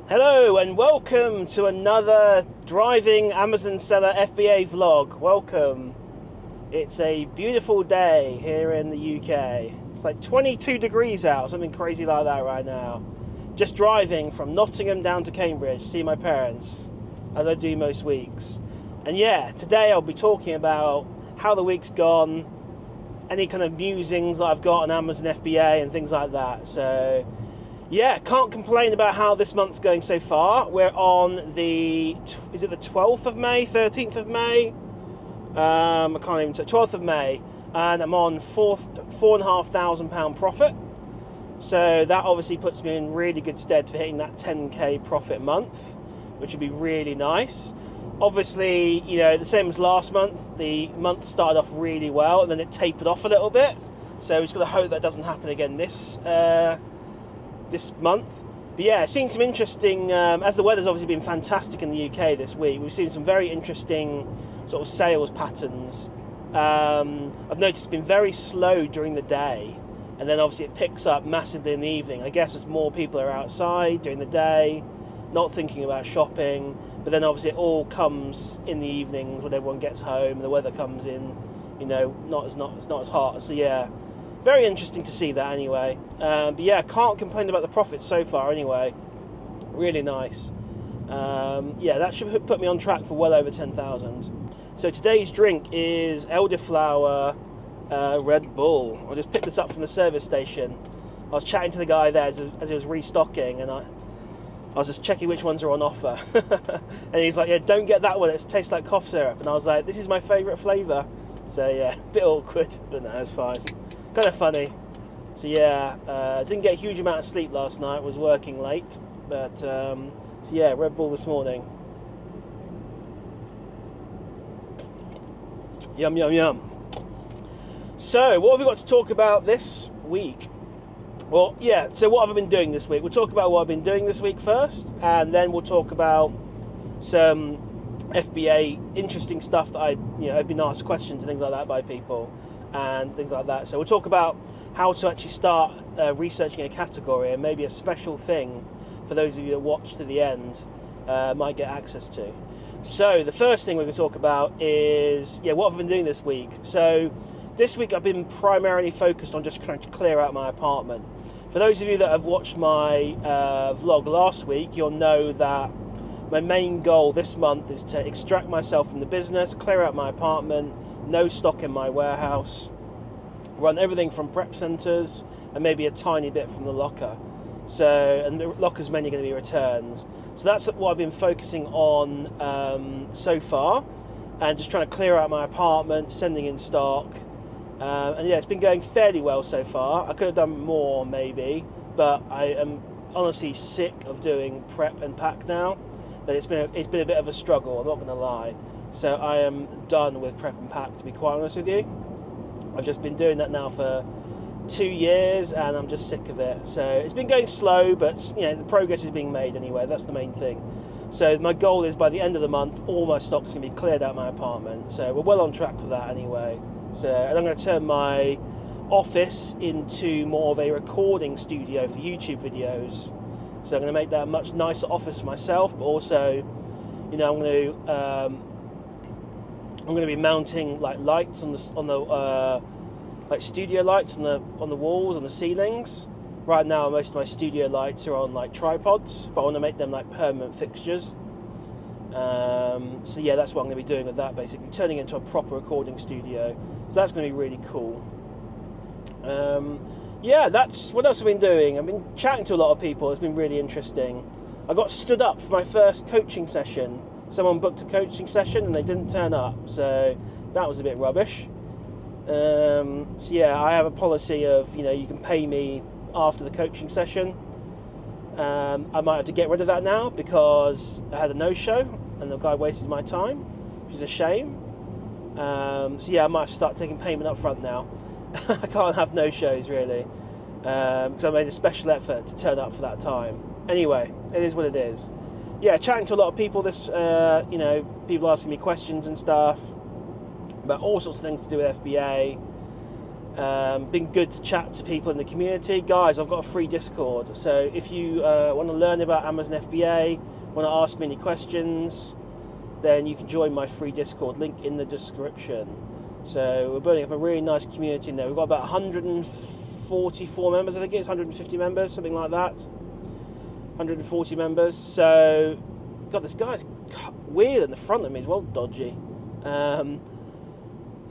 Hello and welcome to another driving Amazon seller FBA vlog. Welcome. It's a beautiful day here in the UK. It's like 22 degrees out, something crazy like that right now. Just driving from Nottingham down to Cambridge to see my parents, as I do most weeks. And yeah, today I'll be talking about how the week's gone, any kind of musings that I've got on Amazon FBA and things like that. So yeah, can't complain about how this month's going so far. We're on the, is it the 12th of May, 13th of May? I can't even tell, 12th of May. And I'm on £4,500 profit. So that obviously puts me in really good stead for hitting that 10k profit month, which would be really nice. Obviously, you know, the same as last month, the month started off really well and then it tapered off a little bit. So we're just going to hope that doesn't happen again this month. But yeah, seen some interesting, as the weather's obviously been fantastic in the UK this week, we've seen some very interesting sort of sales patterns. I've noticed it's been very slow during the day, and then obviously it picks up massively in the evening. I guess as more people are outside during the day, not thinking about shopping, but then obviously it all comes in the evenings when everyone gets home and the weather comes in, you know, it's not as hot. So yeah, very interesting to see that anyway. But yeah, can't complain about the profits so far anyway. Really nice. Yeah, that should put me on track for well over 10,000. So today's drink is Elderflower Red Bull. I just picked this up from the service station. I was chatting to the guy there as he was restocking, and I was just checking which ones are on offer. And he's like, yeah, don't get that one, it tastes like cough syrup. And I was like, this is my favourite flavour. So yeah, a bit awkward, but no, it's fine. Kind of funny. So yeah, didn't get a huge amount of sleep last night, was working late, but so yeah, Red Bull this morning. Yum yum yum. So what have we got to talk about this week? Well, yeah, so what have I been doing this week? We'll talk about what I've been doing this week first, and then we'll talk about some FBA interesting stuff that I've been asked questions and things like that by people and things like that. So we'll talk about how to actually start researching a category, and maybe a special thing for those of you that watch to the end might get access to. So the first thing we're going to talk about is, yeah, what I've been doing this week. So this week I've been primarily focused on just trying to clear out my apartment. For those of you that have watched my vlog last week, you'll know that my main goal this month is to extract myself from the business, clear out my apartment, no stock in my warehouse, run everything from prep centres and maybe a tiny bit from the locker. So, and the locker's mainly going to be returns. So that's what I've been focusing on so far, and just trying to clear out my apartment, sending in stock. And yeah, it's been going fairly well so far. I could have done more maybe, but I am honestly sick of doing prep and pack now. That it's been a bit of a struggle, I'm not going to lie. So I am done with prep and pack, to be quite honest with you. I've just been doing that now for 2 years and I'm just sick of it. So it's been going slow, but you know, the progress is being made anyway. That's the main thing. So my goal is by the end of the month, all my stock's going to be cleared out of my apartment. So we're well on track for that anyway. So, and I'm going to turn my office into more of a recording studio for YouTube videos. So I'm going to make that a much nicer office for myself, but also, you know, I'm going to be mounting like lights on the like studio lights on the walls, on the ceilings. Right now, most of my studio lights are on like tripods, but I want to make them like permanent fixtures. So yeah, that's what I'm going to be doing with that, basically turning it into a proper recording studio. So that's going to be really cool. Yeah, that's what else I've been doing. I've been chatting to a lot of people. It's been really interesting. I got stood up for my first coaching session. Someone booked a coaching session and they didn't turn up, so that was a bit rubbish. So yeah, I have a policy of, you know, you can pay me after the coaching session. I might have to get rid of that now because I had a no-show and the guy wasted my time, which is a shame. So yeah, I might have to start taking payment up front now. I can't have no-shows really, because I made a special effort to turn up for that time. Anyway, it is what it is. Yeah, chatting to a lot of people this, you know, people asking me questions and stuff about all sorts of things to do with FBA. Been good to chat to people in the community. Guys, I've got a free Discord, so if you want to learn about Amazon FBA, want to ask me any questions, then you can join my free Discord, link in the description. So we're building up a really nice community in there. We've got about 144 members, I think it's 150 members, something like that. 140 members. So, God, this guy's weird in the front of me as well, dodgy.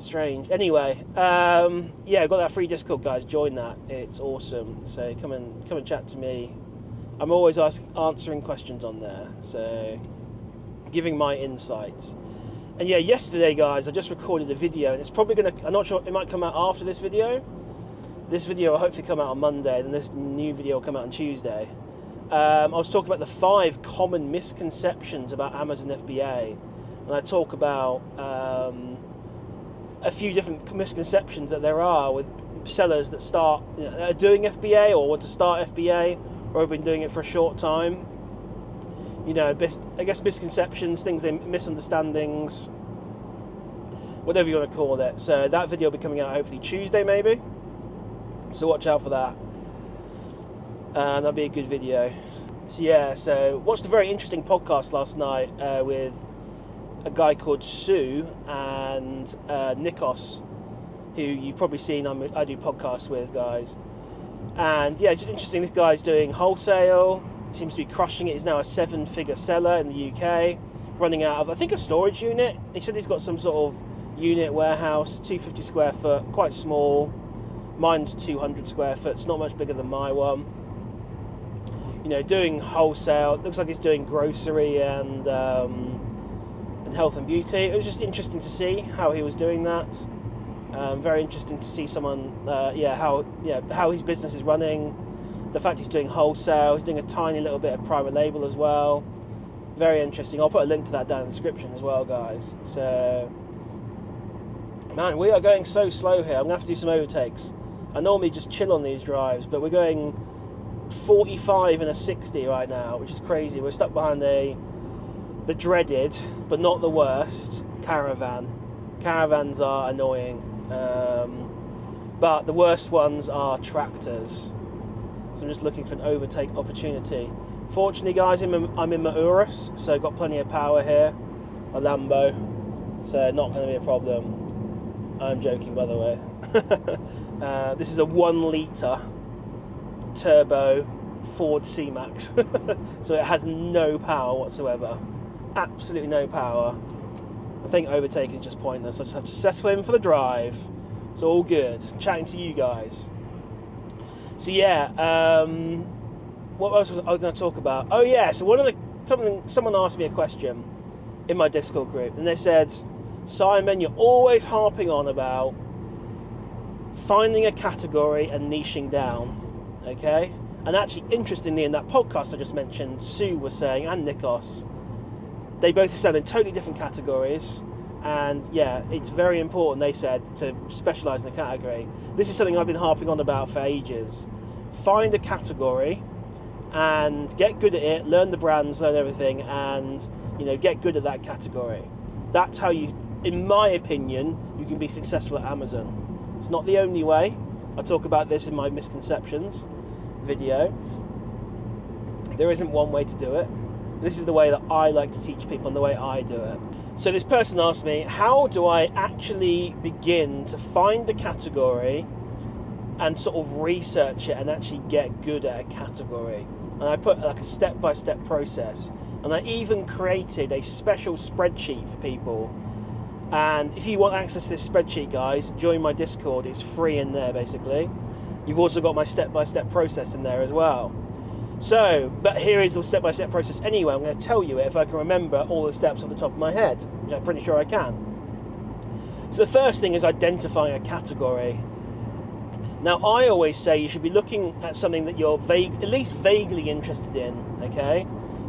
Strange. Anyway, yeah, I've got that free Discord, guys. Join that. It's awesome. So come and chat to me. I'm always answering questions on there. So giving my insights. And yeah, yesterday, guys, I just recorded a video, and it's probably I'm not sure, it might come out after this video. This video will hopefully come out on Monday, and this new video will come out on Tuesday. I was talking about the 5 common misconceptions about Amazon FBA, and I talk about a few different misconceptions that there are with sellers that start, that are doing FBA or want to start FBA or have been doing it for a short time. I guess misconceptions, misunderstandings, whatever you want to call it. So that video will be coming out hopefully Tuesday maybe. So watch out for that. That'll be a good video. So yeah, so watched a very interesting podcast last night with a guy called Sue and Nikos, who you've probably seen I do podcasts with, guys. And yeah, just interesting. This guy's doing wholesale, seems to be crushing it. He's now a 7-figure seller in the UK, running out of, I think, a storage unit. He said he's got some sort of unit warehouse, 250 square foot, quite small. Mine's 200 square foot, it's not much bigger than my one. Doing wholesale. Looks like he's doing grocery and health and beauty. It was just interesting to see how he was doing that. Very interesting to see someone, how his business is running. The fact he's doing wholesale, he's doing a tiny little bit of private label as well. Very interesting. I'll put a link to that down in the description as well, guys. So, man, we are going so slow here. I'm gonna have to do some overtakes. I normally just chill on these drives, but we're going 45 and a 60 right now, which is crazy. We're stuck behind the dreaded, but not the worst, caravan. Caravans are annoying, but the worst ones are tractors. So I'm just looking for an overtake opportunity. Fortunately, guys, I'm in my Urus, so I've got plenty of power here. A Lambo, so not going to be a problem. I'm joking, by the way. This is a 1 litre turbo Ford C-Max, so it has no power whatsoever. Absolutely no power. I think overtake is just pointless. I just have to settle in for the drive. It's all good. Chatting to you guys. So yeah, what else was I going to talk about? Oh yeah, so someone asked me a question in my Discord group, and they said, Simon, you're always harping on about finding a category and niching down, okay? And actually, interestingly, in that podcast I just mentioned, Sue was saying, and Nikos, they both sell in totally different categories. And yeah, it's very important, they said, to specialise in a category. This is something I've been harping on about for ages. Find a category and get good at it, learn the brands, learn everything, and get good at that category. That's how you, in my opinion, you can be successful at Amazon. It's not the only way. I talk about this in my misconceptions video. There isn't one way to do it. This is the way that I like to teach people and the way I do it. So this person asked me, how do I actually begin to find the category and sort of research it and actually get good at a category? And I put like a step-by-step process, and I even created a special spreadsheet for people. And if you want access to this spreadsheet, guys, join my Discord. It's free in there, basically. You've also got my step-by-step process in there as well. So, but here is the step-by-step process anyway. I'm going to tell you it if I can remember all the steps off the top of my head, which I'm pretty sure I can. So the first thing is identifying a category. Now, I always say you should be looking at something that you're at least vaguely interested in, okay?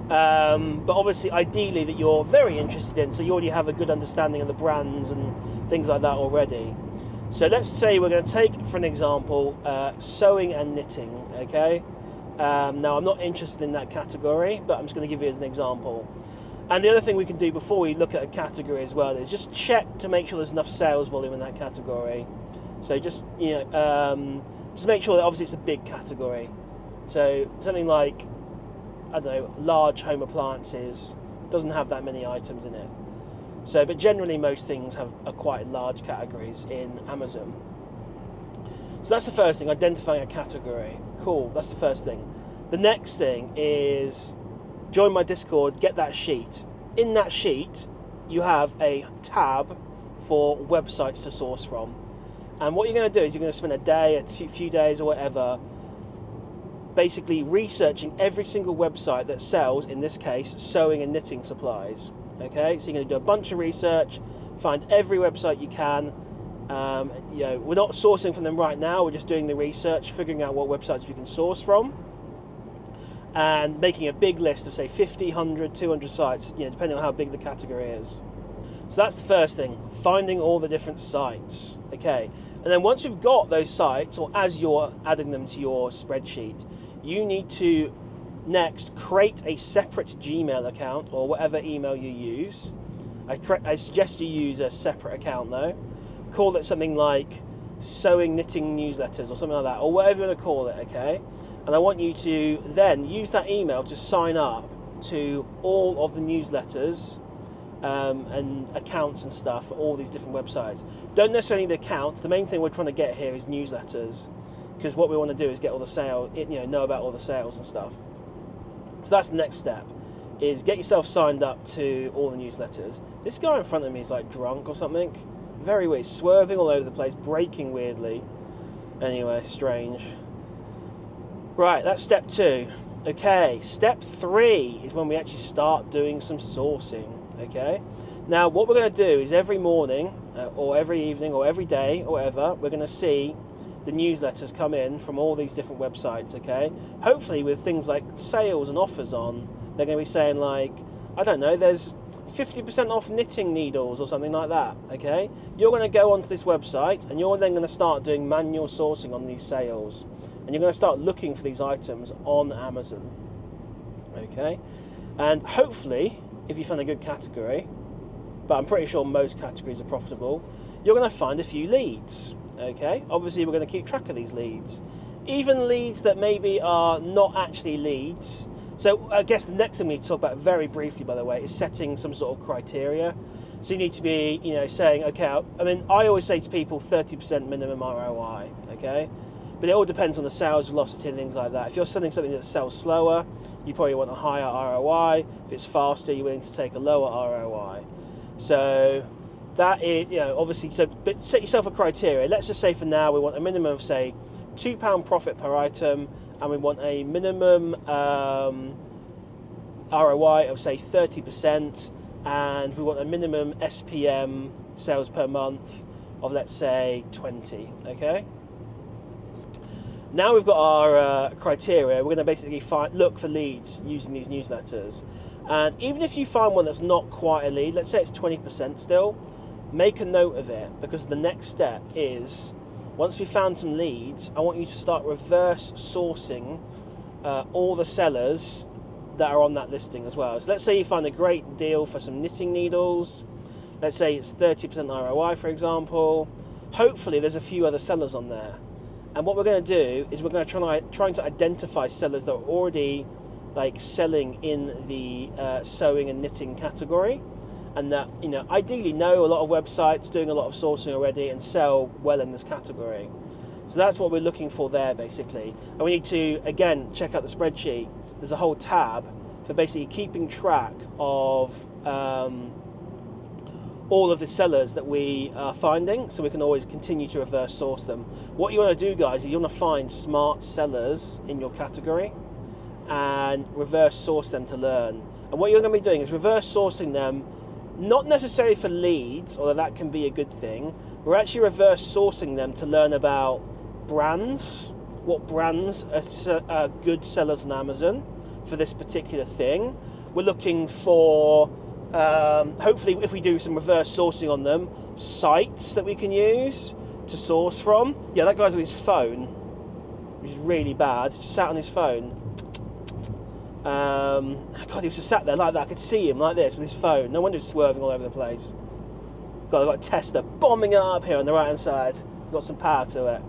But obviously, ideally, that you're very interested in, so you already have a good understanding of the brands and things like that already. So let's say we're going to take, for an example, sewing and knitting, okay? Now, I'm not interested in that category, but I'm just going to give you as an example. And the other thing we can do before we look at a category as well is just check to make sure there's enough sales volume in that category. So just just make sure that obviously it's a big category. So something like, I don't know, large home appliances doesn't have that many items in it. So, but generally most things are quite large categories in Amazon. So that's the first thing, identifying a category. Cool, that's the first thing. The next thing is join my Discord, get that sheet. In that sheet, you have a tab for websites to source from. And what you're going to do is you're going to spend a day, a few days or whatever, basically researching every single website that sells, in this case, sewing and knitting supplies. Okay, so you're going to do a bunch of research, find every website you can. We're not sourcing from them right now, we're just doing the research, figuring out what websites we can source from, and making a big list of, say, 50, 100, 200 sites, depending on how big the category is. So that's the first thing, finding all the different sites. Okay, and then once you've got those sites, or as you're adding them to your spreadsheet, you need to next create a separate Gmail account, or whatever email you use. I suggest you use a separate account though. Call it something like sewing knitting newsletters or something like that, or whatever you want to call it, okay? And I want you to then use that email to sign up to all of the newsletters and accounts and stuff for all these different websites. Don't necessarily need accounts. The main thing we're trying to get here is newsletters, because what we want to do is get all the sales, know about all the sales and stuff. So that's the next step, is get yourself signed up to all the newsletters. This guy in front of me is like drunk or something. Very weird, swerving all over the place, braking weirdly. Anyway, strange. Right, that's step 2. Okay, step 3 is when we actually start doing some sourcing. Okay, now what we're going to do is every morning or every evening or every day or whatever, we're going to see the newsletters come in from all these different websites. Okay, hopefully with things like sales and offers on, they're going to be saying like, I don't know, there's 50% off knitting needles or something like that. Okay, you're going to go onto this website and you're then going to start doing manual sourcing on these sales, and you're going to start looking for these items on Amazon. Okay, and hopefully if you find a good category, but I'm pretty sure most categories are profitable, you're going to find a few leads. Okay, obviously we're going to keep track of these leads, even leads that maybe are not actually leads. So I guess the next thing we need to talk about very briefly, by the way, is setting some sort of criteria. So you need to be, saying, okay, I always say to people 30% minimum ROI, okay? But it all depends on the sales velocity and things like that. If you're selling something that sells slower, you probably want a higher ROI. If it's faster, you're willing to take a lower ROI. So that is, obviously, but set yourself a criteria. Let's just say for now we want a minimum of, say, £2 profit per item, and we want a minimum ROI of, say, 30%, and we want a minimum SPM, sales per month, of, let's say, 20, okay? Now we've got our criteria, we're going to basically look for leads using these newsletters. And even if you find one that's not quite a lead, let's say it's 20% still, make a note of it, because the next step is, once we've found some leads, I want you to start reverse sourcing all the sellers that are on that listing as well. So let's say you find a great deal for some knitting needles. Let's say it's 30% ROI, for example. Hopefully there's a few other sellers on there. And what we're going to do is we're going to trying to identify sellers that are already like selling in the sewing and knitting category, and that ideally know a lot of websites, doing a lot of sourcing already, and sell well in this category. So that's what we're looking for there, basically. And we need to, again, check out the spreadsheet. There's a whole tab for basically keeping track of all of the sellers that we are finding, so we can always continue to reverse source them. What you want to do, guys, is you want to find smart sellers in your category and reverse source them to learn. And what you're going to be doing is reverse sourcing them, not necessarily for leads, although that can be a good thing. We're actually reverse sourcing them to learn about brands, what brands are good sellers on Amazon for this particular thing. We're looking for, hopefully if we do some reverse sourcing on them, sites that we can use to source from. Yeah, that guy's on his phone, which is really bad. He's just sat on his phone. God, he was just sat there like that. I could see him like this with his phone. No wonder he's swerving all over the place. God, I've got a Tesla bombing it up here on the right hand side. got some power to it.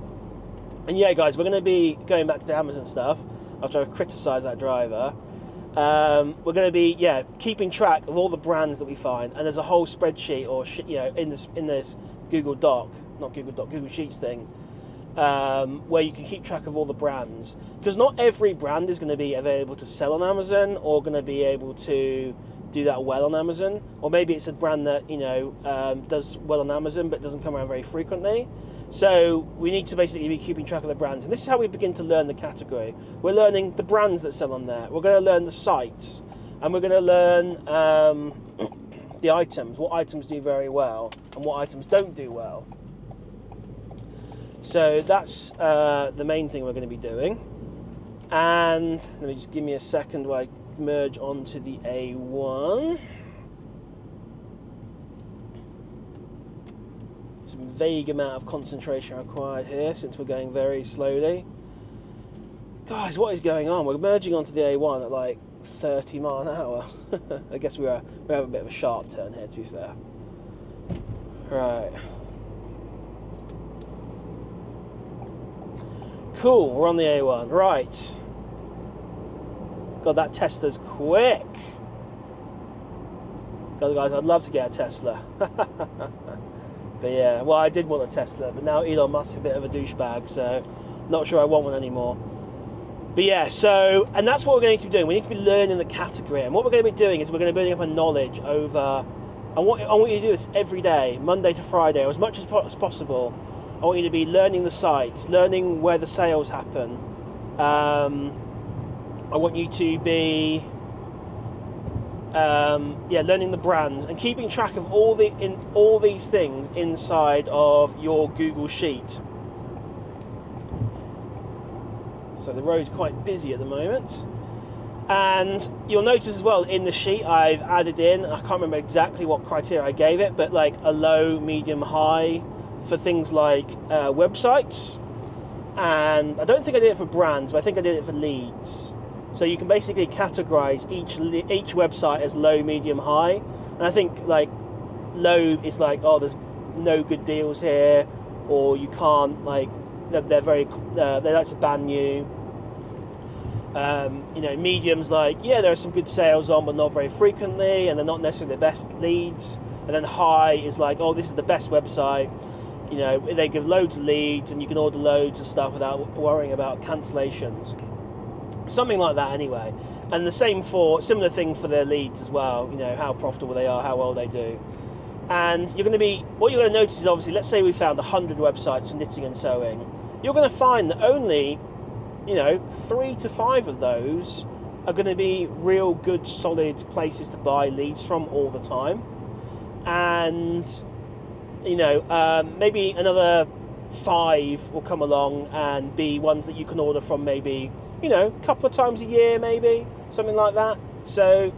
And yeah, guys, we're going to be going back to the Amazon stuff after I criticise that driver. We're going to be keeping track of all the brands that we find, and there's a whole spreadsheet or in this Google Sheets thing, where you can keep track of all the brands, because not every brand is going to be available to sell on Amazon or going to be able to do that well on Amazon, or maybe it's a brand that does well on Amazon but doesn't come around very frequently. So we need to basically be keeping track of the brands, and this is how we begin to learn the category. We're learning the brands that sell on there, we're going to learn the sites, and we're going to learn the items, what items do very well and what items don't do well. So that's the main thing we're going to be doing. And let me just give me a second while I merge onto the A1. Some vague amount of concentration required here since we're going very slowly. Guys, what is going on? We're merging onto the A1 at like 30 mile an hour. I guess we have a bit of a sharp turn here, to be fair. Right. Cool, we're on the A1. Right. God, that Tesla's quick. God, guys, I'd love to get a Tesla. But yeah, well, I did want a Tesla, but now Elon Musk's a bit of a douchebag, so not sure I want one anymore. But yeah, so, and that's what we're going to be doing. We need to be learning the category, and what we're going to be doing is we're going to be building up a knowledge over, I want you to do this every day, Monday to Friday, or as much as possible. I want you to be learning the sites, learning where the sales happen. I want you to be learning the brands and keeping track of all these things inside of your Google Sheet. So the road's quite busy at the moment, and you'll notice as well in the sheet I've added in, I can't remember exactly what criteria I gave it, but like a low, medium, high for things like websites, and I don't think I did it for brands, but I think I did it for leads. So you can basically categorize each website as low, medium, high. And I think like low is like, oh, there's no good deals here, or you can't, like they're very they like to ban you. Medium's like, yeah, there are some good sales on, but not very frequently, and they're not necessarily the best leads. And then high is like, oh, this is the best website. They give loads of leads, and you can order loads of stuff without worrying about cancellations. Something like that anyway. And the same similar thing for their leads as well, how profitable they are, how well they do. And what you're going to notice is, obviously, let's say we found 100 websites for knitting and sewing. You're going to find that only 3 to 5 of those are going to be real good solid places to buy leads from all the time. And maybe another 5 will come along and be ones that you can order from, maybe a couple of times a year, maybe something like that. So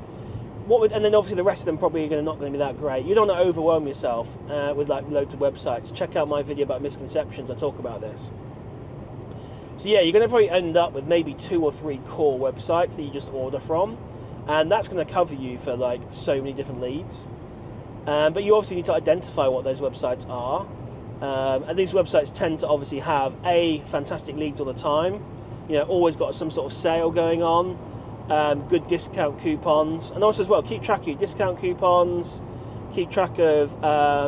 and then obviously the rest of them probably not going to be that great. You don't want to overwhelm yourself with like loads of websites. Check out my video about misconceptions, I talk about this. So yeah, you're going to probably end up with maybe 2 or 3 core websites that you just order from, and that's going to cover you for like so many different leads. But you obviously need to identify what those websites are, and these websites tend to obviously have fantastic leads all the time. Always got some sort of sale going on, good discount coupons, and also as well, keep track of your discount coupons, keep track of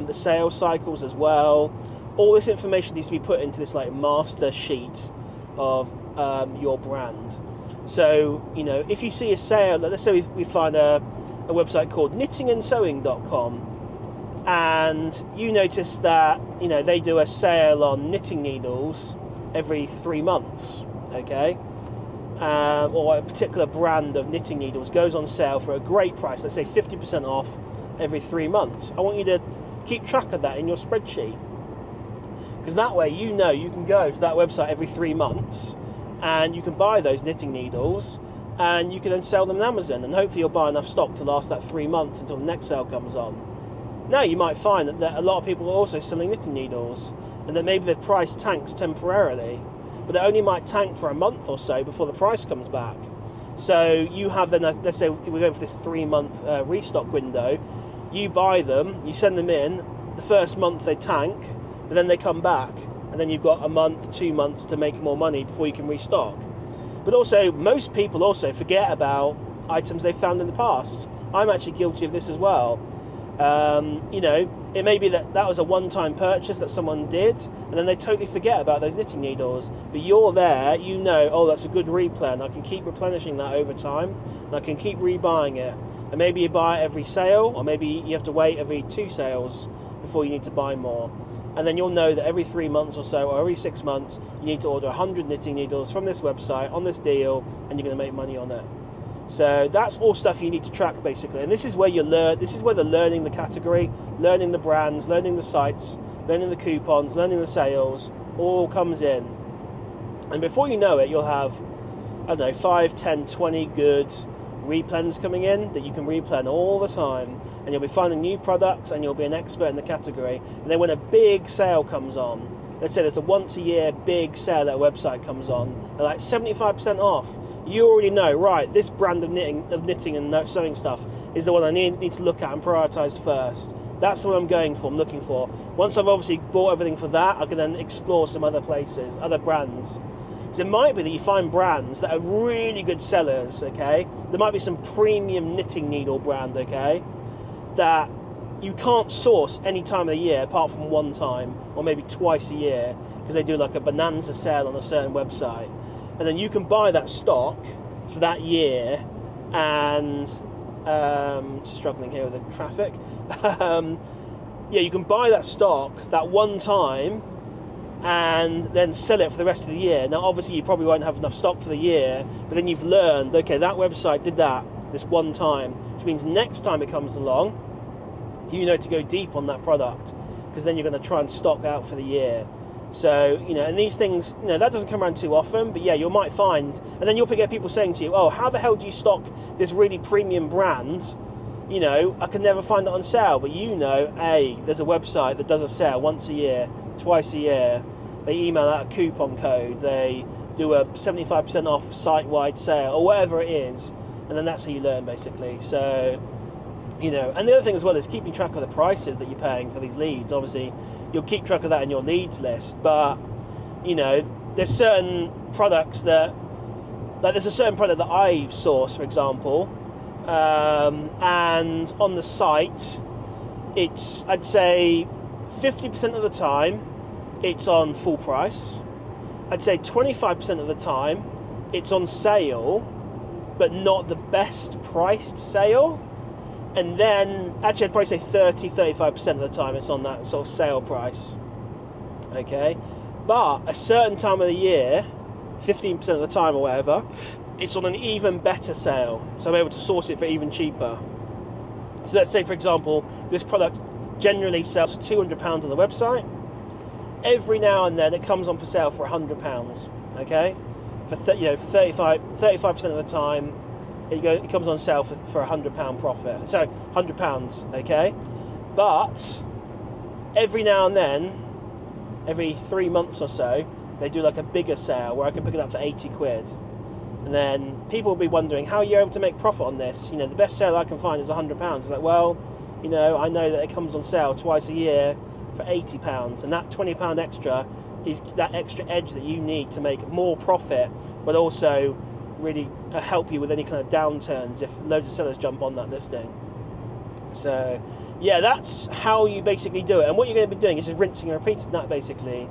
the sales cycles as well. All this information needs to be put into this like master sheet of your brand. So, if you see a sale, let's say we find a website called knittingandsewing.com, and you notice that, they do a sale on knitting needles every 3 months. Okay, or a particular brand of knitting needles goes on sale for a great price, let's say 50% off every 3 months. I want you to keep track of that in your spreadsheet, because that way you can go to that website every 3 months and you can buy those knitting needles, and you can then sell them on Amazon, and hopefully you'll buy enough stock to last that 3 months until the next sale comes on. Now you might find that a lot of people are also selling knitting needles, and that maybe the price tanks temporarily, but it only might tank for a month or so before the price comes back. So you have then, let's say we're going for this 3-month restock window. You buy them, you send them in, the first month they tank, but then they come back, and and then you've got a month, 2 months to make more money before you can restock. But also, most people also forget about items they've found in the past. I'm actually guilty of this as well. You know, it may be that was a one-time purchase that someone did, and then they totally forget about those knitting needles. But you're there, you know, oh, that's a good replen. I can keep replenishing that over time, and I can keep rebuying it. And maybe you buy it every sale, or maybe you have to wait every 2 sales before you need to buy more. And then you'll know that every 3 months or so, or every 6 months, you need to order 100 knitting needles from this website on this deal, and you're going to make money on it. So that's all stuff you need to track, basically. And this is where you learn. This is where the learning the category, learning the brands, learning the sites, learning the coupons, learning the sales, all comes in. And before you know it, you'll have, I don't know, 5, 10, 20 good replens coming in that you can replen all the time. And you'll be finding new products, and you'll be an expert in the category. And then when a big sale comes on, let's say there's a once a year big sale that a website comes on, they're like 75% off. You already know, right, this brand of knitting and sewing stuff is the one I need to look at and prioritise first. That's the one I'm going for, I'm looking for. Once I've obviously bought everything for that, I can then explore some other places, other brands. So it might be that you find brands that are really good sellers, okay? There might be some premium knitting needle brand, okay, that you can't source any time of the year apart from one time, or maybe twice a year, because they do like a bonanza sale on a certain website. And then you can buy that stock for that year, and struggling here with the traffic. Yeah, you can buy that stock that one time and then sell it for the rest of the year. Now, obviously, you probably won't have enough stock for the year, but then you've learned, okay, that website did that this one time, which means next time it comes along, you know to go deep on that product, because then you're going to try and stock out for the year. So, you know, and these things, you know, that doesn't come around too often, but yeah, you might find, and then you'll get people saying to you, oh, how the hell do you stock this really premium brand? You know, I can never find it on sale. But you know, there's a website that does a sale once a year, twice a year. They email out a coupon code, they do a 75% off site-wide sale, or whatever it is, and then that's how you learn, basically. So, you know, and the other thing as well is keeping track of the prices that you're paying for these leads. Obviously, you'll keep track of that in your leads list, but, you know, there's certain products that, like there's a certain product that I've sourced, for example, and on the site, it's, I'd say 50% of the time, it's on full price. I'd say 25% of the time, it's on sale, but not the best priced sale. And then, actually, I'd probably say 30-35% of the time it's on that sort of sale price. Okay? But a certain time of the year, 15% of the time or whatever, it's on an even better sale. So I'm able to source it for even cheaper. So let's say, for example, this product generally sells for £200 on the website. Every now and then it comes on for sale for £100. Okay? For 35% of the time, it comes on sale for £100 profit. So £100, okay? But every now and then, every 3 months or so, they do like a bigger sale where I can pick it up for 80 quid. And then people will be wondering how you're able to make profit on this. You know, the best sale I can find is £100. It's like, well, you know, I know that it comes on sale twice a year for £80, and that £20 extra is that extra edge that you need to make more profit, but also really help you with any kind of downturns if loads of sellers jump on that listing. So yeah, that's how you basically do it. And what you're going to be doing is just rinsing and repeating that, basically,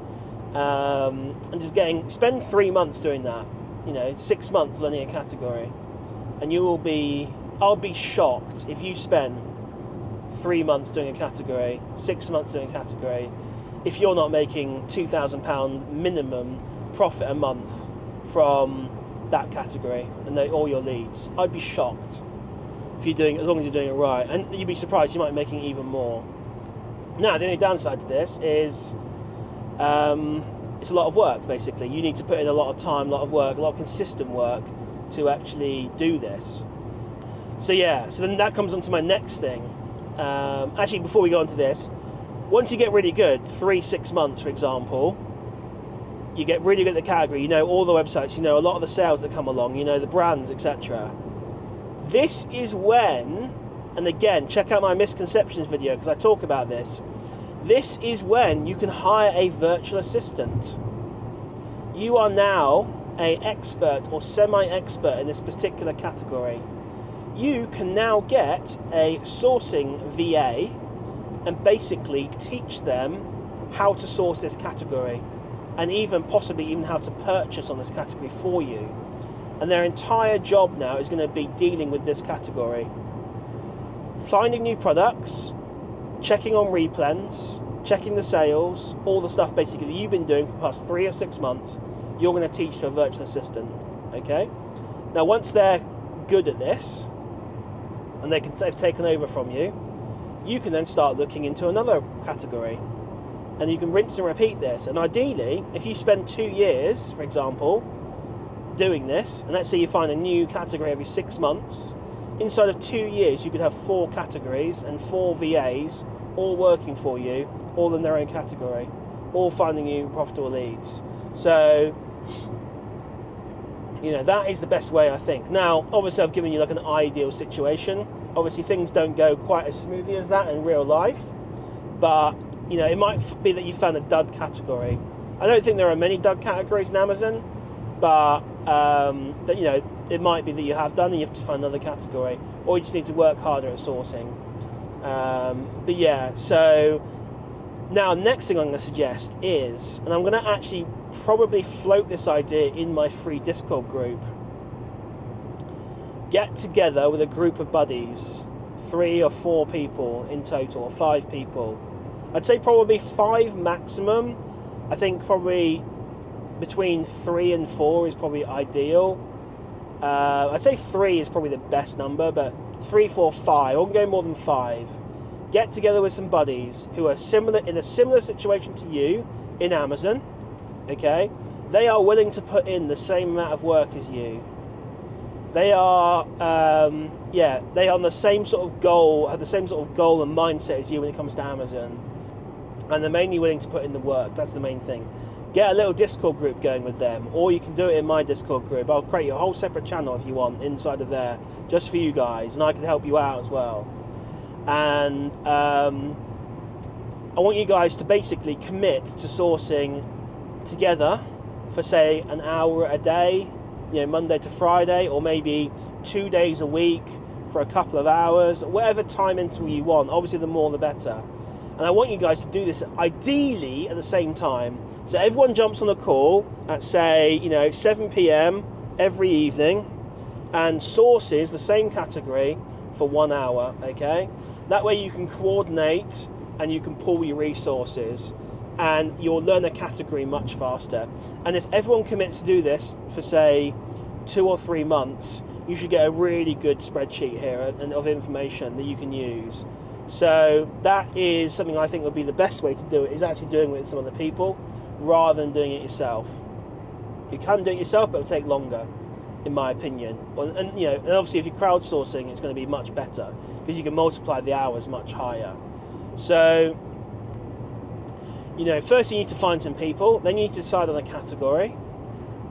and just spend 3 months doing that. You know, 6 months learning a category, and I'll be shocked if you spend 3 months doing a category, 6 months doing a category, if you're not making £2,000 minimum profit a month from that category and all your leads. I'd be shocked if you're doing, as long as you're doing it right, and you'd be surprised you might be making even more. Now, the only downside to this is it's a lot of work. Basically, you need to put in a lot of time, a lot of work, a lot of consistent work to actually do this. So yeah, so then that comes on to my next thing. Actually, before we go on to this, once you get really good, 3-6 months, for example, you get really good at the category, you know all the websites, you know a lot of the sales that come along, you know the brands, etc. This is when, and again, check out my misconceptions video because I talk about this. this is when you can hire a virtual assistant. You are now an expert or semi-expert in this particular category. You can now get a sourcing VA and basically teach them how to source this category, and even possibly even how to purchase on this category for you. And their entire job now is going to be dealing with this category. Finding new products, checking on replens, checking the sales, all the stuff basically that you've been doing for the past 3 or 6 months, you're going to teach to a virtual assistant, okay? Now, once they're good at this, and they've taken over from you, you can then start looking into another category. And you can rinse and repeat this. And ideally, if you spend 2 years, for example, doing this, and let's say you find a new category every 6 months, inside of 2 years, you could have 4 categories and 4 VAs all working for you, all in their own category, all finding you profitable leads. So, you know, that is the best way, I think. Now, obviously, I've given you like an ideal situation. Obviously, things don't go quite as smoothly as that in real life, but, you know, it might be that you found a dud category. I don't think there are many dud categories in Amazon, but, that, you know, it might be that you have done and you have to find another category, or you just need to work harder at sourcing. But yeah, so now next thing I'm going to suggest is, and I'm going to actually probably float this idea in my free Discord group, get together with a group of buddies, 3 or 4 people in total, or 5 people. I'd say probably 5 maximum. I think probably between 3 and 4 is probably ideal. I'd say 3 is probably the best number, but 3, 4, 5, I won't go more than 5. Get together with some buddies who are in a similar situation to you in Amazon, okay? They are willing to put in the same amount of work as you. They are, they are on the same sort of goal, have the same sort of goal and mindset as you when it comes to Amazon. And they're mainly willing to put in the work. That's the main thing. Get a little Discord group going with them, or you can do it in my Discord group. I'll create a whole separate channel if you want inside of there, just for you guys, and I can help you out as well. And I want you guys to basically commit to sourcing together for, say, an hour a day, you know, Monday to Friday, or maybe 2 days a week for a couple of hours, whatever time interval you want. Obviously, the more the better. And I want you guys to do this ideally at the same time. So everyone jumps on a call at, say, you know, 7 p.m. every evening and sources the same category for 1 hour, okay? That way you can coordinate and you can pool your resources, and you'll learn a category much faster. And if everyone commits to do this for, say, 2 or 3 months, you should get a really good spreadsheet here of information that you can use. So that is something I think would be the best way to do it, is actually doing it with some other people rather than doing it yourself. You can do it yourself, but it'll take longer, in my opinion. And you know, and obviously if you're crowdsourcing, it's going to be much better because you can multiply the hours much higher. So, you know, first you need to find some people, then you need to decide on a category,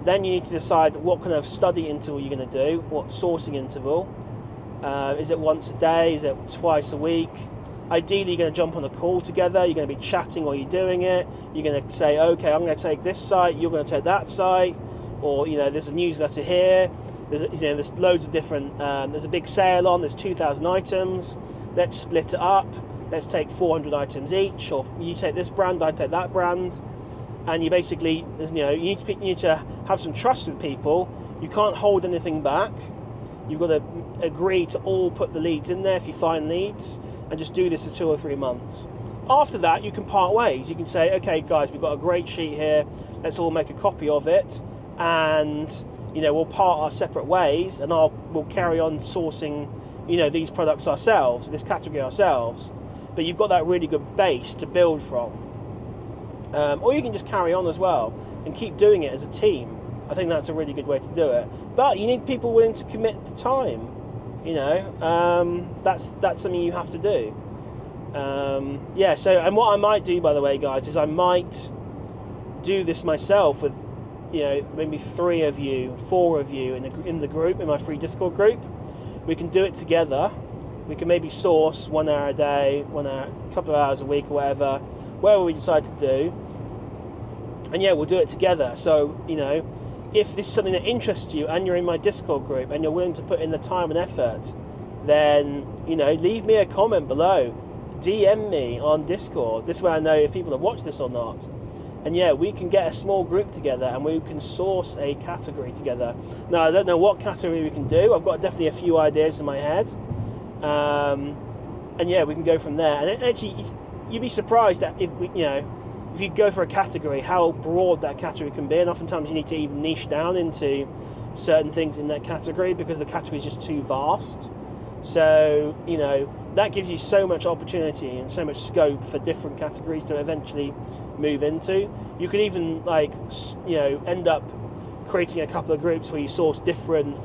then you need to decide what kind of study interval you're going to do, what sourcing interval. Is it once a day? Is it twice a week? Ideally, you're going to jump on a call together. You're going to be chatting while you're doing it. You're going to say, okay, I'm going to take this site, you're going to take that site, or, you know, there's a newsletter here. There's loads of different. There's a big sale on. There's 2,000 items. Let's split it up. Let's take 400 items each, or you take this brand, I take that brand, and you basically, you know, you need to have some trust with people. You can't hold anything back. You've got to agree to all put the leads in there if you find leads, and just do this for 2 or 3 months. After that, you can part ways. You can say, okay, guys, we've got a great sheet here. Let's all make a copy of it, and, you know, we'll part our separate ways, and we'll carry on sourcing, you know, these products ourselves, this category ourselves. But you've got that really good base to build from. Or you can just carry on as well and keep doing it as a team. I think that's a really good way to do it. But you need people willing to commit the time. You know, that's something you have to do. Yeah. So, and what I might do, by the way, guys, is I might do this myself with, you know, maybe 3 of you, 4 of you in the group, in my free Discord group. We can do it together. We can maybe source 1 hour a day, 1 hour, a couple of hours a week or whatever. wherever we decide to do. And yeah, we'll do it together. So, you know, if this is something that interests you and you're in my Discord group and you're willing to put in the time and effort, then, you know, leave me a comment below. DM me on Discord. This way I know if people have watched this or not. And yeah, we can get a small group together and we can source a category together. Now, I don't know what category we can do. I've got definitely a few ideas in my head. And yeah, we can go from there. And actually, you'd be surprised that if we, you know, if you go for a category, how broad that category can be. And oftentimes you need to even niche down into certain things in that category because the category is just too vast. So, you know, that gives you so much opportunity and so much scope for different categories to eventually move into. You could even, like, you know, end up creating a couple of groups where you source different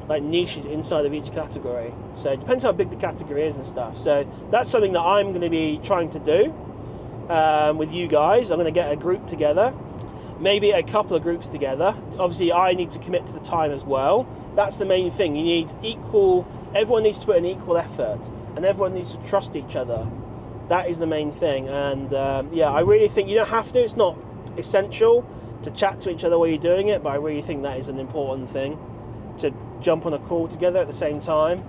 like niches inside of each category. So it depends how big the category is and stuff. So that's something that I'm going to be trying to do with you guys. I'm going to get a group together, maybe a couple of groups together. Obviously I need to commit to the time as well. That's the main thing. You need everyone needs to put an equal effort and everyone needs to trust each other. That is the main thing. And yeah, I really think you don't have to. It's not essential to chat to each other while you're doing it, but I really think that is an important thing, to jump on a call together at the same time.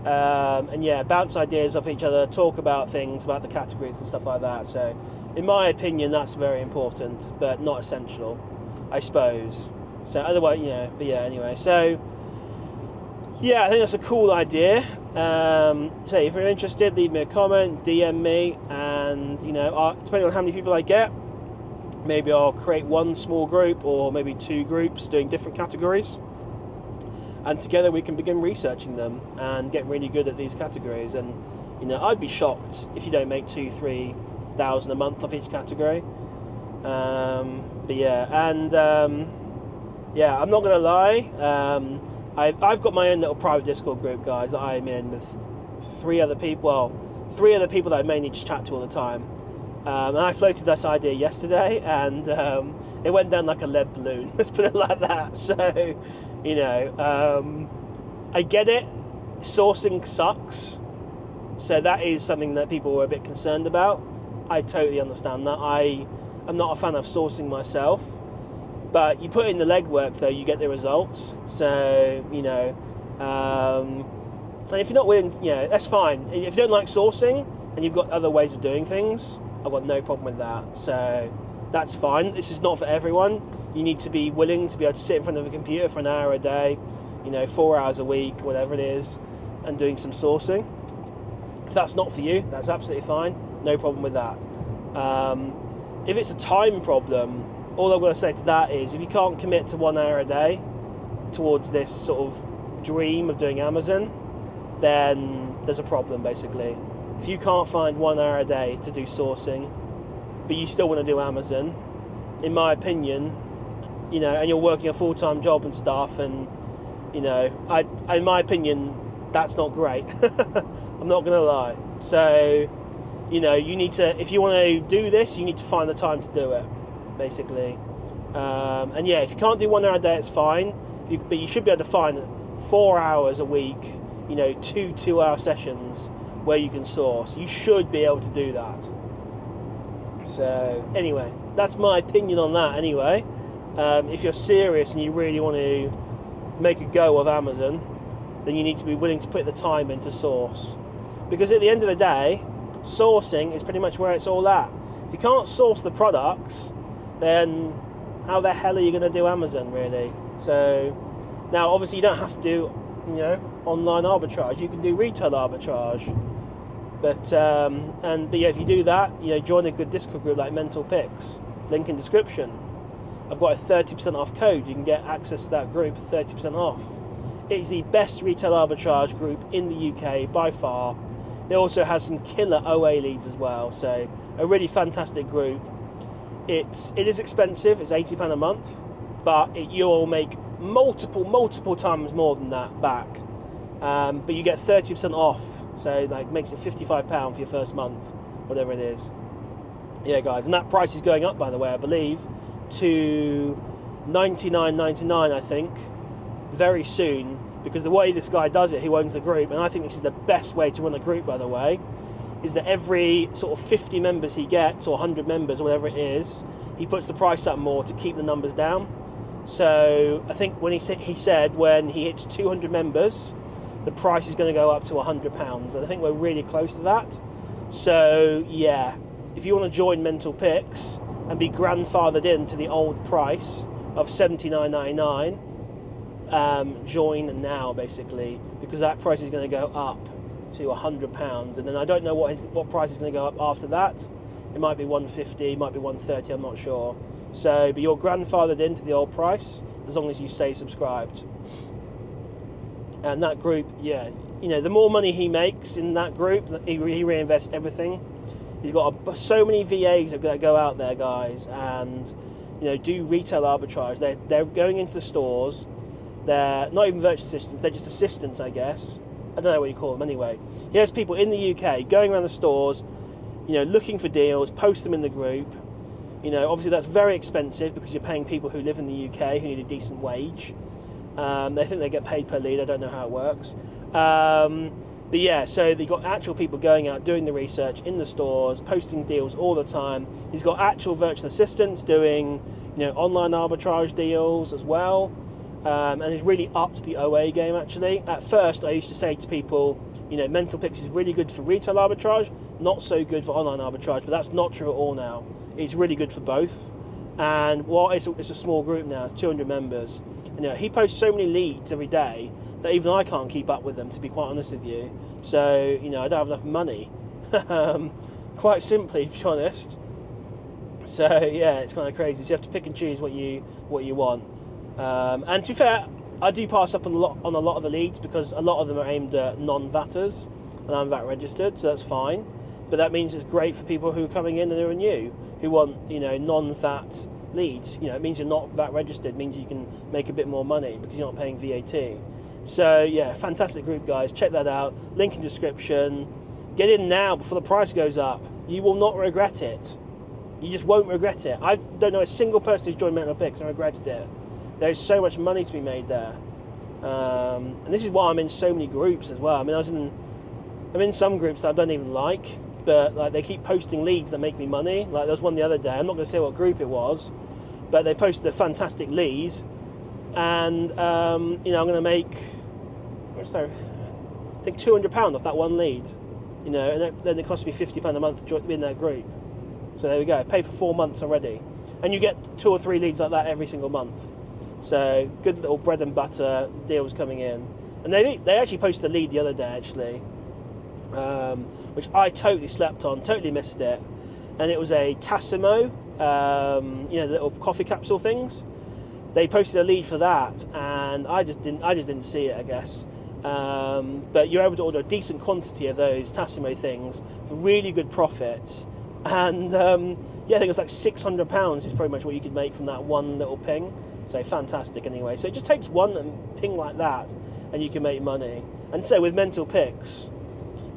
And yeah, bounce ideas off each other, talk about things, about the categories and stuff like that. So in my opinion, that's very important, but not essential, I suppose. So otherwise, you know, but yeah, anyway. So yeah, I think that's a cool idea. So if you're interested, leave me a comment, DM me, and, you know, depending on how many people I get, maybe I'll create one small group or maybe two groups doing different categories. And together we can begin researching them and get really good at these categories. And, you know, I'd be shocked if you don't make 2,000-3,000 a month off each category. But yeah, and yeah, I'm not going to lie. I've got my own little private Discord group, guys, that I'm in with three other people that I mainly just chat to all the time. And I floated this idea yesterday, and it went down like a lead balloon. Let's put it like that. So, you know, I get it. Sourcing sucks. So that is something that people were a bit concerned about. I totally understand that. I'm not a fan of sourcing myself. But you put in the legwork, though, you get the results. So, you know, and if you're not willing, you know, that's fine. If you don't like sourcing and you've got other ways of doing things, I've got no problem with that. So that's fine. This is not for everyone. You need to be willing to be able to sit in front of a computer for an hour a day, you know, 4 hours a week, whatever it is, and doing some sourcing. If that's not for you, that's absolutely fine. No problem with that. If it's a time problem, all I'm going to say to that is, if you can't commit to 1 hour a day towards this sort of dream of doing Amazon, then there's a problem, basically. If you can't find 1 hour a day to do sourcing, but you still want to do Amazon, in my opinion, you know, and you're working a full-time job and stuff, and, you know, in my opinion, that's not great. I'm not going to lie. So, you know, you need to, if you want to do this, you need to find the time to do it, basically. And yeah, if you can't do 1 hour a day, it's fine. But you should be able to find 4 hours a week, you know, 2 2-hour sessions where you can source. You should be able to do that. So anyway, that's my opinion on that anyway. If you're serious and you really want to make a go of Amazon, then you need to be willing to put the time in to source. Because at the end of the day, sourcing is pretty much where it's all at. If you can't source the products, then how the hell are you going to do Amazon, really? So now, obviously, you don't have to do, you know, online arbitrage. You can do retail arbitrage. But yeah, if you do that, you know, join a good Discord group like Mental Picks. Link in description. I've got a 30% off code. You can get access to that group, 30% off. It's the best retail arbitrage group in the UK by far. It also has some killer OA leads as well. So a really fantastic group. It is expensive. It's £80 a month, but you'll make multiple times more than that back. But you get 30% off. So like makes it £55 for your first month, whatever it is. Yeah, guys, and that price is going up, by the way, I believe, to $99.99, I think, very soon, because the way this guy does it, who owns the group, and I think this is the best way to run a group, by the way, is that every sort of 50 members he gets, or 100 members, or whatever it is, he puts the price up more to keep the numbers down. So I think when he said when he hits 200 members, the price is going to go up to £100. And I think we're really close to that. So yeah, if you want to join Mental Picks and be grandfathered into the old price of $79.99, join now, basically, because that price is going to go up to £100, and then I don't know what price is going to go up after that. It might be 150, it might be 130, I'm not sure. So, but you're grandfathered into the old price as long as you stay subscribed. And that group, yeah, you know, the more money he makes in that group, he reinvests everything. He's got so many VAs that go out there, guys, and you know, do retail arbitrage. They're going into the stores. They're not even virtual assistants, they're just assistants, I guess. I don't know what you call them anyway. He has people in the UK going around the stores, you know, looking for deals, post them in the group. You know, obviously that's very expensive because you're paying people who live in the UK who need a decent wage. They think they get paid per lead, I don't know how it works. But yeah, so they've got actual people going out, doing the research in the stores, posting deals all the time. He's got actual virtual assistants doing, you know, online arbitrage deals as well. And he's really upped the OA game, actually. At first, I used to say to people, you know, Mental Picks is really good for retail arbitrage, not so good for online arbitrage, but that's not true at all now. It's really good for both. And well, it's a small group now, 200 members. And, you know, he posts so many leads every day that even I can't keep up with them, to be quite honest with you. So, you know, I don't have enough money, quite simply, to be honest. So, yeah, it's kind of crazy. So you have to pick and choose what you want. And to be fair, I do pass up on a lot of the leads because a lot of them are aimed at non-VATers, and I'm VAT registered, so that's fine. But that means it's great for people who are coming in and who are new, who want, you know, non-VAT leads. You know, it means you're not VAT registered, it means you can make a bit more money because you're not paying VAT. So yeah, fantastic group, guys. Check that out. Link in description. Get in now before the price goes up. You will not regret it. You just won't regret it. I don't know a single person who's joined Mental Picks and regretted it. There's so much money to be made there. And this is why I'm in so many groups as well. I mean, I'm in some groups that I don't even like, but like they keep posting leads that make me money. Like there was one the other day. I'm not going to say what group it was, but they posted a fantastic lead, and you know, I'm going to make, I think £200 off that one lead. You know, and then it cost me £50 a month to join in that group. So there we go. Pay for 4 months already, and you get 2 or 3 leads like that every single month. So good little bread and butter deals coming in. And they actually posted a lead the other day, actually, which I totally slept on, totally missed it. And it was a Tassimo, you know, the little coffee capsule things. They posted a lead for that, and I just didn't see it, I guess. But you're able to order a decent quantity of those Tassimo things for really good profits. And yeah, I think it's like £600 is pretty much what you could make from that one little ping. So fantastic anyway. So it just takes one ping like that and you can make money. And so with Mental Picks,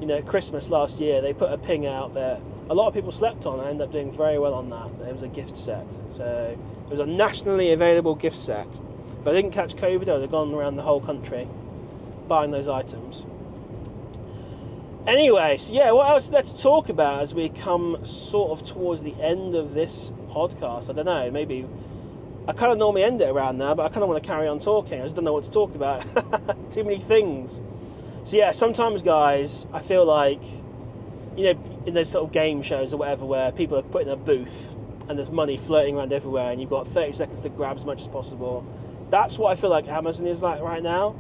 you know, at Christmas last year, they put a ping out that a lot of people slept on. I ended up doing very well on that. It was a gift set. So it was a nationally available gift set. If I didn't catch COVID, I would have gone around the whole country buying those items. Anyway, so yeah, what else is there to talk about as we come sort of towards the end of this podcast? I don't know, maybe I kind of normally end it around now, but I kind of want to carry on talking. I just don't know what to talk about. Too many things. So yeah, sometimes, guys, I feel like, you know, in those sort of game shows or whatever where people are put in a booth and there's money floating around everywhere and you've got 30 seconds to grab as much as possible. That's what I feel like Amazon is like right now.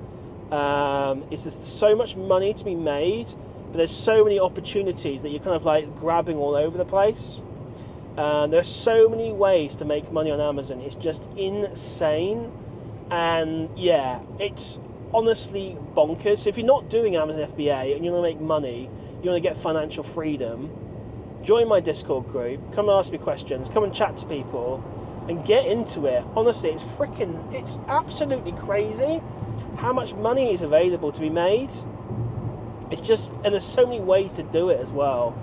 It's just so much money to be made, but there's so many opportunities that you're kind of like grabbing all over the place. There's so many ways to make money on Amazon. It's just insane. And yeah, it's honestly bonkers. So if you're not doing Amazon FBA and you want to make money, you want to get financial freedom, join my Discord group, come and ask me questions, come and chat to people and get into it. Honestly, it's absolutely crazy how much money is available to be made. It's just, and there's so many ways to do it as well.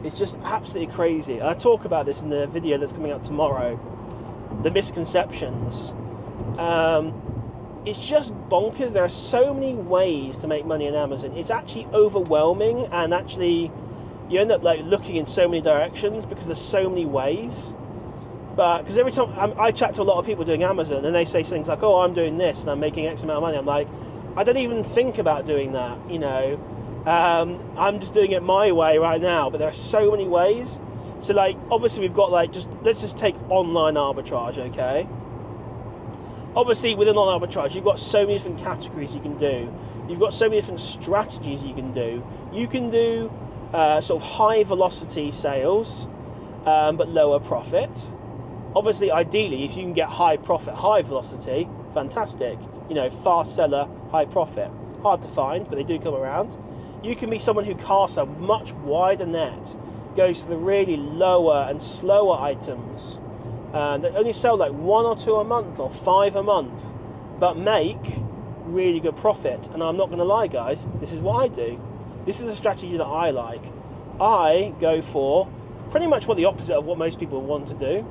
It's just absolutely crazy. I talk about this in the video that's coming out tomorrow, the misconceptions. It's just bonkers. There are so many ways to make money on Amazon. It's actually overwhelming, and actually you end up like looking in so many directions because there's so many ways. But because every time I chat to a lot of people doing Amazon, and they say things like, "Oh, I'm doing this and I'm making X amount of money," I'm like, I don't even think about doing that. I'm just doing it my way right now. But there are so many ways. So like, obviously we've got like, let's just take online arbitrage, okay? Obviously within online arbitrage, you've got so many different categories you can do. You've got so many different strategies you can do. You can do sort of high velocity sales, but lower profit. Obviously, ideally, if you can get high profit, high velocity, fantastic. Fast seller, high profit. Hard to find, but they do come around. You can be someone who casts a much wider net, goes for the really lower and slower items that only sell like 1 or 2 a month or 5 a month, but make really good profit. And I'm not going to lie, guys, this is what I do. This is a strategy that I like. I go for pretty much what the opposite of what most people want to do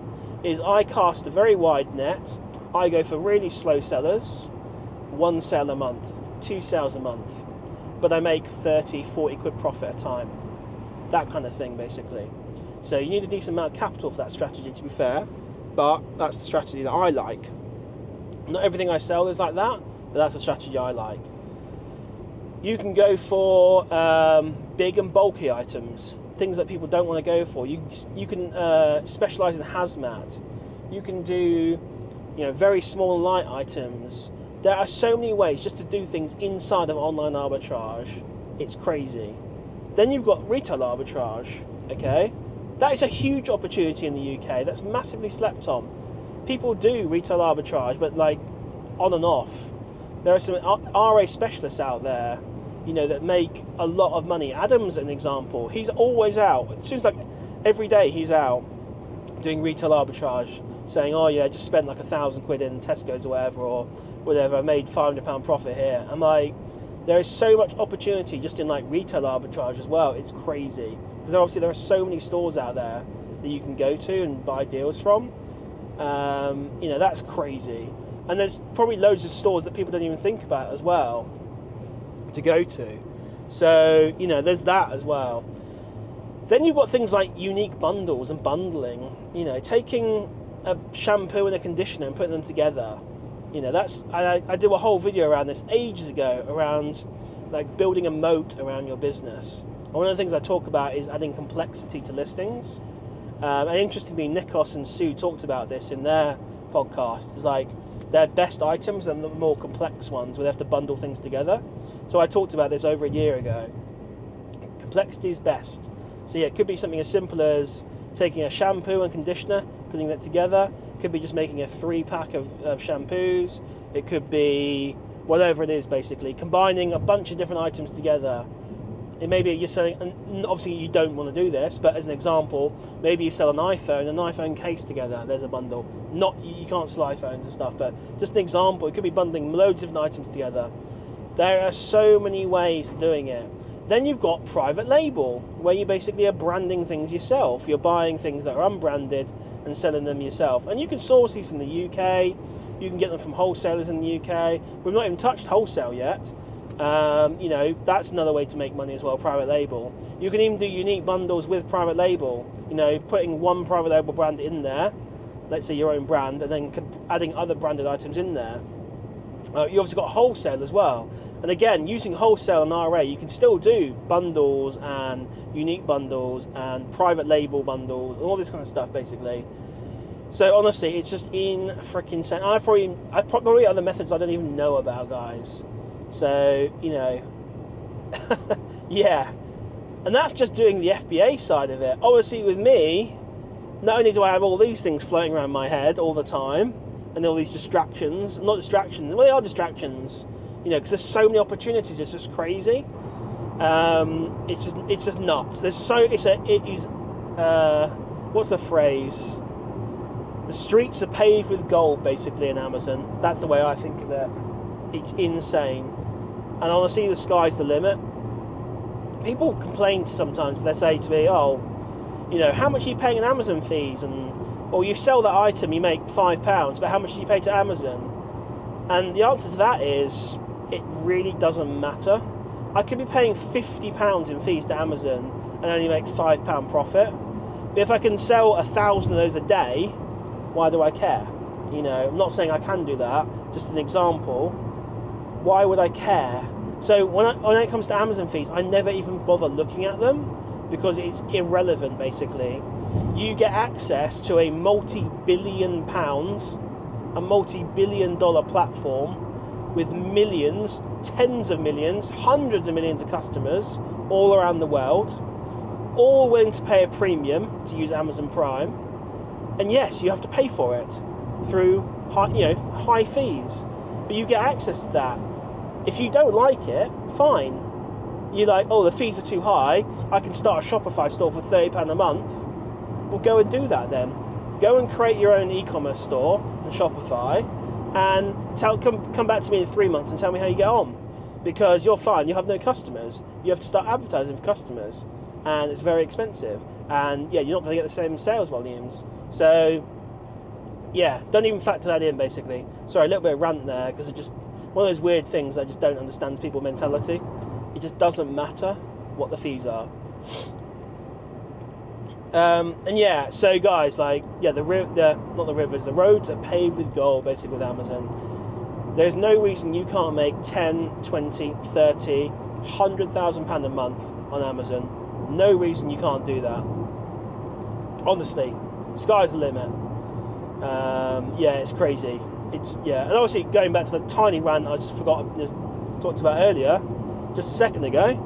is I cast a very wide net. I go for really slow sellers, 1 sale a month, 2 sales a month, but I make 30, 40 quid profit a time. That kind of thing, basically. So you need a decent amount of capital for that strategy, to be fair, but that's the strategy that I like. Not everything I sell is like that, but that's the strategy I like. You can go for big and bulky items, things that people don't want to go for. You can specialize in hazmat. You can do very small and light items. There are so many ways just to do things inside of online arbitrage. It's crazy. Then you've got retail arbitrage, okay? That is a huge opportunity in the UK. That's massively slept on. People do retail arbitrage, but like on and off. There are some RA specialists out there, that make a lot of money. Adam's an example. He's always out. It seems like every day he's out doing retail arbitrage, saying, "Oh yeah, just spent like 1,000 quid in Tesco's or whatever, I made £500 profit here." I'm like, there is so much opportunity just in like retail arbitrage as well. It's crazy. Because obviously there are so many stores out there that you can go to and buy deals from. That's crazy. And there's probably loads of stores that people don't even think about as well to go to. So, there's that as well. Then you've got things like unique bundles and bundling. Taking a shampoo and a conditioner and putting them together. I do a whole video around this ages ago, around like building a moat around your business. And one of the things I talk about is adding complexity to listings. And interestingly, Nikos and Sue talked about this in their podcast. It's like their best items and the more complex ones where they have to bundle things together. So I talked about this over a year ago. Complexity is best. So yeah, it could be something as simple as taking a shampoo and conditioner, putting that together. It could be just making a 3-pack of shampoos. It could be whatever it is, basically. Combining a bunch of different items together. It may be you're selling, and obviously you don't want to do this, but as an example, maybe you sell an iPhone case together. There's a bundle. You can't sell iPhones and stuff, but just an example. It could be bundling loads of different items together. There are so many ways of doing it. Then you've got private label, where you basically are branding things yourself. You're buying things that are unbranded and selling them yourself. And you can source these in the UK. You can get them from wholesalers in the UK. We've not even touched wholesale yet. That's another way to make money as well, private label. You can even do unique bundles with private label. Putting one private label brand in there, let's say your own brand, and then adding other branded items in there. You obviously got wholesale as well. And again, using wholesale and RA, you can still do bundles and unique bundles and private label bundles and all this kind of stuff, basically. So honestly, it's just freaking insane. I probably other methods I don't even know about, guys. So, yeah. And that's just doing the FBA side of it. Obviously, with me, not only do I have all these things floating around my head all the time, and all these distractions, not distractions, well, they are distractions, because there's so many opportunities. It's just crazy. It's just nuts. What's the phrase? The streets are paved with gold, basically, in Amazon. That's the way I think of it. It's insane. And honestly, the sky's the limit. People complain sometimes, they say to me, "Oh, how much are you paying in Amazon fees?" Or you sell that item, you make £5, but how much do you pay to Amazon? And the answer to that is, it really doesn't matter. I could be paying £50 in fees to Amazon and only make £5 profit. But if I can sell 1,000 of those a day, why do I care? You know, I'm not saying I can do that, just an example. Why would I care? So when it comes to Amazon fees, I never even bother looking at them because it's irrelevant, basically. You get access to a multi-billion pounds, a multi-billion dollar platform with millions, tens of millions, hundreds of millions of customers all around the world, all willing to pay a premium to use Amazon Prime. And yes, you have to pay for it through high fees, but you get access to that. If you don't like it, fine. You're like, oh, the fees are too high, I can start a Shopify store for £30 a month. Well, go and do that then. Go and create your own e-commerce store on Shopify and come back to me in 3 months and tell me how you get on. Because you're fine, you have no customers. You have to start advertising for customers, and it's very expensive. And yeah, you're not going to get the same sales volumes. So yeah, don't even factor that in, basically. Sorry, a little bit of rant there, because it's just one of those weird things I just don't understand people's mentality. It just doesn't matter what the fees are. And yeah, so guys, like, yeah, the roads are paved with gold, basically, with Amazon. There's no reason you can't make 10, 20, 30, £100,000 a month on Amazon. No reason you can't do that. Honestly, sky's the limit. Yeah, it's crazy. And obviously, going back to the tiny rant I just talked about earlier, just a second ago,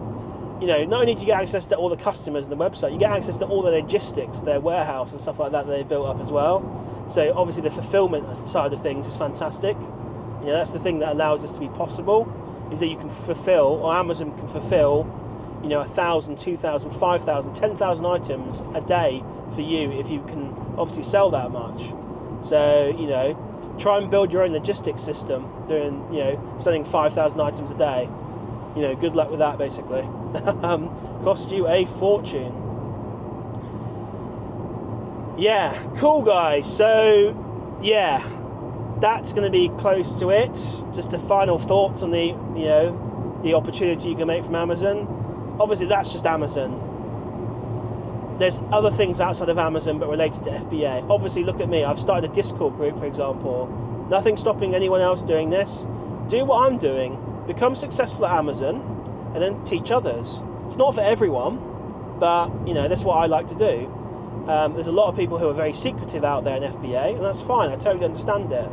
you know, not only do you get access to all the customers and the website, you get access to all the logistics, their warehouse and stuff like that they've built up as well. So obviously the fulfillment side of things is fantastic. You know, that's the thing that allows this to be possible, is that you can fulfill, or Amazon can fulfill, you know, 1,000, 2,000, 5,000, 10,000 items a day for you if you can obviously sell that much. So, you know, try and build your own logistics system, selling 5,000 items a day. You know, good luck with that, basically. Cost you a fortune. Yeah, cool, guys. So, yeah, that's going to be close to it. Just the final thoughts on the opportunity you can make from Amazon. Obviously, that's just Amazon. There's other things outside of Amazon but related to FBA. Obviously, look at me. I've started a Discord group, for example. Nothing stopping anyone else doing this. Do what I'm doing. Become successful at Amazon and then teach others. It's not for everyone, but, you know, that's what I like to do. There's a lot of people who are very secretive out there in FBA, and that's fine. I totally understand it.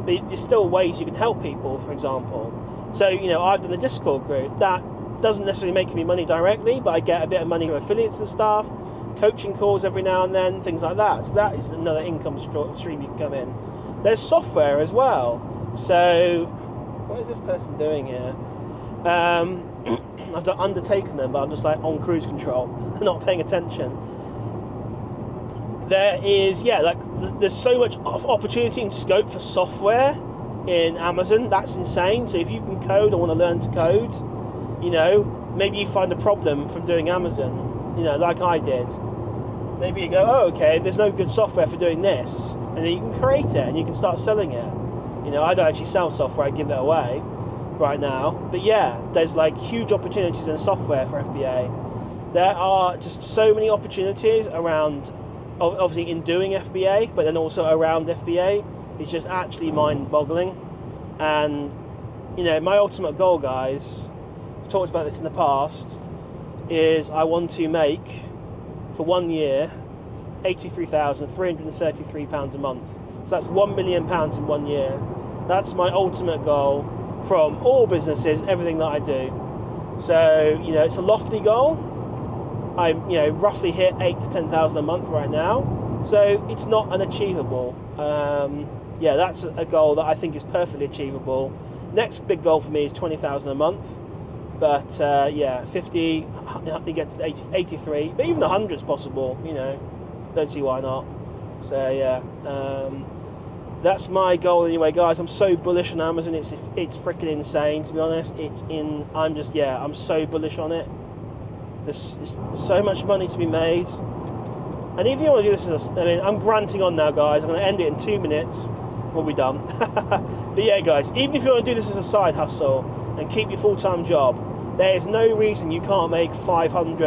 But there's still ways you can help people, for example. So, you know, I've done the Discord group. That doesn't necessarily make me money directly, but I get a bit of money from affiliates and stuff, coaching calls every now and then, things like that. So that is another income stream you can come in. There's software as well. So, what is this person doing here? I've undertaken them, but I'm just like on cruise control, not paying attention. There's so much opportunity and scope for software in Amazon. That's insane. So if you can code or want to learn to code, you know, maybe you find a problem from doing Amazon, you know, like I did. Maybe you go, oh, okay, there's no good software for doing this, and then you can create it and you can start selling it. You know, I don't actually sell software, I give it away right now. But yeah, there's like huge opportunities in software for FBA. There are just so many opportunities around, obviously in doing FBA, but then also around FBA. It's just actually mind-boggling. And, you know, my ultimate goal, guys, I've talked about this in the past, is I want to make, for 1 year, £83,333 a month. So that's £1 million in 1 year. That's my ultimate goal from all businesses, everything that I do. So, you know, it's a lofty goal. I, you know, roughly hit 8,000 to 10,000 a month right now. So it's not unachievable. Yeah, that's a goal that I think is perfectly achievable. Next big goal for me is 20,000 a month. But yeah, 50, you get to 83, but even 100 is possible, you know. Don't see why not. So yeah, that's my goal anyway, guys. I'm so bullish on Amazon. It's freaking insane, to be honest. I'm so bullish on it. There's so much money to be made. And if you want to do this I'm granting on now, guys. I'm going to end it in 2 minutes. We'll be done. But yeah, guys, even if you want to do this as a side hustle and keep your full-time job, There is no reason you can't make £500,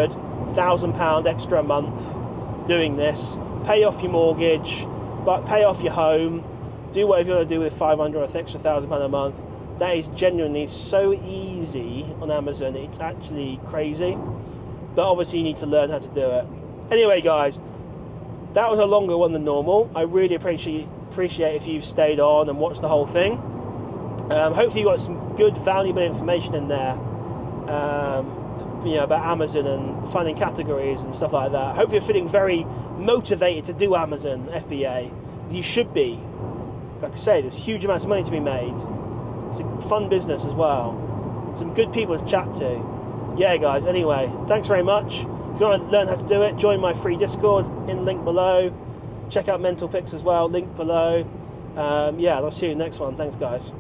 £1,000 extra a month doing this. Pay off your mortgage, but pay off your home, do whatever you want to do with 500 or an extra £1,000 a month. That is genuinely so easy on Amazon, it's actually crazy. But obviously you need to learn how to do it. Anyway guys, that was a longer one than normal. I really appreciate if you've stayed on and watched the whole thing. Hopefully you got some good valuable information in there, about Amazon and finding categories and stuff like that. Hopefully you're feeling very motivated to do Amazon FBA. You should be. Like I say, there's huge amounts of money to be made. It's a fun business as well. Some good people to chat to. Yeah guys, anyway, thanks very much. If you want to learn how to do it, join my free Discord in link below. Check out Mental Picks as well, link below. Yeah, and I'll see you in the next one. Thanks guys.